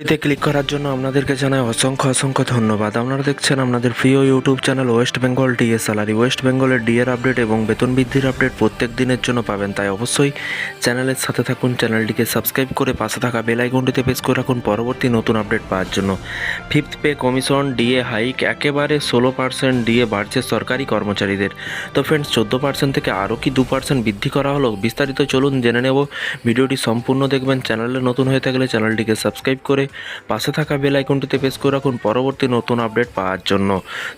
এতে ক্লিক করার জন্য আপনাদেরকে জানাই অসংখ্য ধন্যবাদ। আপনারা দেখছেন আপনাদের প্রিয় YouTube channel West Bengal DA salary. West বেঙ্গলের ডিএর আপডেট এবং বেতন বৃদ্ধির আপডেট প্রত্যেক দিনের জন্য পাবেন, তাই অবশ্যই চ্যানেলের সাথে থাকুন। চ্যানেলটিকে সাবস্ক্রাইব করে পাশে থাকা বেল আইকনটিতে প্রেস করে রাখুন পরবর্তী নতুন আপডেট পাওয়ার জন্য। Fifth pay commission DA hike, একেবারে 16% ডিএ বাড়ছে সরকারি কর্মচারীদের। তো ফ্রেন্ডস, 14% থেকে আরও কি 2% বৃদ্ধি করা হলো? বিস্তারিত চলুন জেনে নেব। ভিডিওটি সম্পূর্ণ দেখবেন। চ্যানেলে নতুন হয়ে থাকলে চ্যানেলটিকে সাবস্ক্রাইব করে পাশে থাকা বেল আইকনটিতে প্রেস করে রাখুন পরবর্তী নতুন আপডেট পাওয়ার জন্য।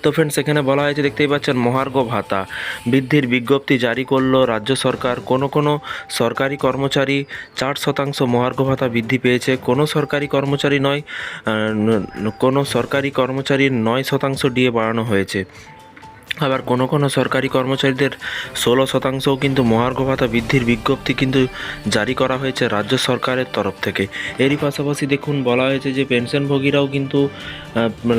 তো ফ্রেন্ডস, এখানে বলা হয়েছে, দেখতেই পাচ্ছেন, মহার্ঘ ভাতা বৃদ্ধির বিজ্ঞপ্তি জারি করলো রাজ্য সরকার। কোনো সরকারি কর্মচারী 4% মহার্ঘ ভাতা বৃদ্ধি পেয়েছে। কোনো সরকারি কর্মচারী 9% ডিএ বাড়ানো হয়েছে। আবার কোনো সরকারি কর্মচারীদের 16%ও কিন্তু মহার্ঘ ভাতা বৃদ্ধির বিজ্ঞপ্তি কিন্তু জারি করা হয়েছে রাজ্য সরকারের তরফ থেকে। এরই পাশাপাশি দেখুন, বলা হয়েছে যে পেনশনভোগীরাও কিন্তু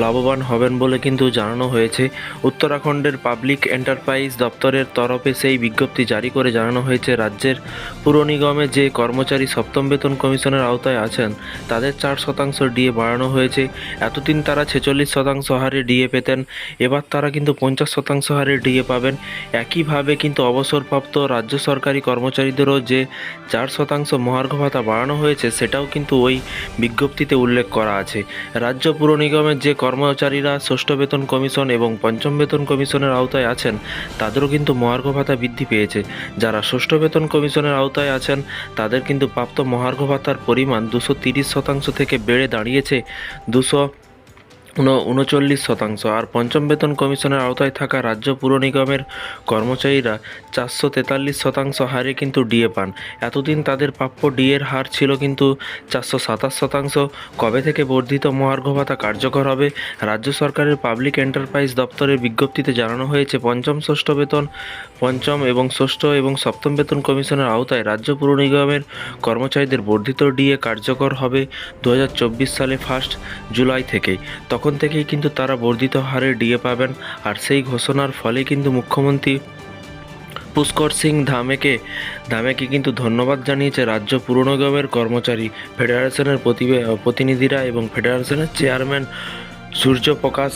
লাভবান হবেন বলে কিন্তু জানানো হয়েছে। উত্তরাখণ্ডের পাবলিক এন্টারপ্রাইজ দপ্তরের তরফে সেই বিজ্ঞপ্তি জারি করে জানানো হয়েছে, রাজ্যের পুর নিগমে যে কর্মচারী সপ্তম বেতন কমিশনের আওতায় আছেন তাদের 4% ডিএ বাড়ানো হয়েছে। এতদিন তারা 46% হারে ডিএ পেতেন, এবার তারা কিন্তু 50% হারে ডিএ পাবেন। একইভাবে কিন্তু অবসরপ্রাপ্ত রাজ্য সরকারি কর্মচারীদেরও যে 4% মহার্ঘ ভাতা বাড়ানো হয়েছে সেটাও কিন্তু ওই বিজ্ঞপ্তিতে উল্লেখ করা আছে। রাজ্য পুর নিগমের যে কর্মচারীরা ষষ্ঠ বেতন কমিশন এবং পঞ্চম বেতন কমিশনের আওতায় আছেন তাদেরও কিন্তু মহার্ঘ ভাতা বৃদ্ধি পেয়েছে। যারা ষষ্ঠ বেতন কমিশনের আওতায় আছেন তাদের কিন্তু প্রাপ্ত মহার্ঘ ভাতার পরিমাণ 230% থেকে বেড়ে দাঁড়িয়েছে 239%। আর পঞ্চম বেতন কমিশনের আওতায় থাকা রাজ্য পুর নিগমের কর্মচারীরা 443% হারে কিন্তু ডিএ পান। এতদিন তাদের প্রাপ্য ডিএর হার ছিল কিন্তু 427%। কবে থেকে বর্ধিত মহার্ঘ ভাতা কার্যকর হবে? রাজ্য সরকারের পাবলিক এন্টারপ্রাইজ দপ্তরের বিজ্ঞপ্তিতে জানানো হয়েছে, পঞ্চম এবং ষষ্ঠ এবং সপ্তম বেতন কমিশনের আওতায় রাজ্য পুর নিগমের কর্মচারীদের বর্ধিত ডিএ কার্যকর হবে 2024 সালে 1 জুলাই থেকেই। তখন থেকেই কিন্তু তারা বর্ধিত হারে ডিএ পাবেন। আর সেই ঘোষণার ফলে কিন্তু মুখ্যমন্ত্রী পুষ্কর সিং ধামেকে কিন্তু ধন্যবাদ জানিয়েছে রাজ্য পুর নিগমের কর্মচারী ফেডারেশনের প্রতিনিধিরা এবং ফেডারেশনের চেয়ারম্যান সূর্যপ্রকাশ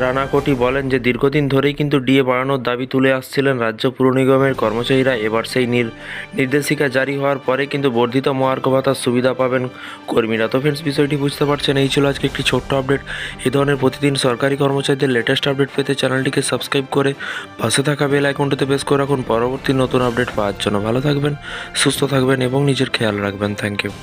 রানাকোটি বলেন যে দীর্ঘদিন ধরেই কিন্তু ডিএ বাড়ানোর দাবি তুলে আসছিলেন রাজ্য পুর নিগমের কর্মচারীরা। এবার সেই নির্দেশিকা জারি হওয়ার পরে কিন্তু বর্ধিত মহার্ঘ ভাতার সুবিধা পাবেন কর্মীরা। তো ফ্রেন্ডস, বিষয়টি বুঝতে পারছেন। এই ছিল আজকে একটি ছোট্ট আপডেট। এই ধরনের প্রতিদিন সরকারি কর্মচারীদের লেটেস্ট আপডেট পেতে চ্যানেলটিকে সাবস্ক্রাইব করে পাশে থাকা বেল আইকনটিতে প্রেস করে রাখুন পরবর্তী নতুন আপডেট পাওয়ার জন্য। ভালো থাকবেন, সুস্থ থাকবেন এবং নিজের খেয়াল রাখবেন। Thank you.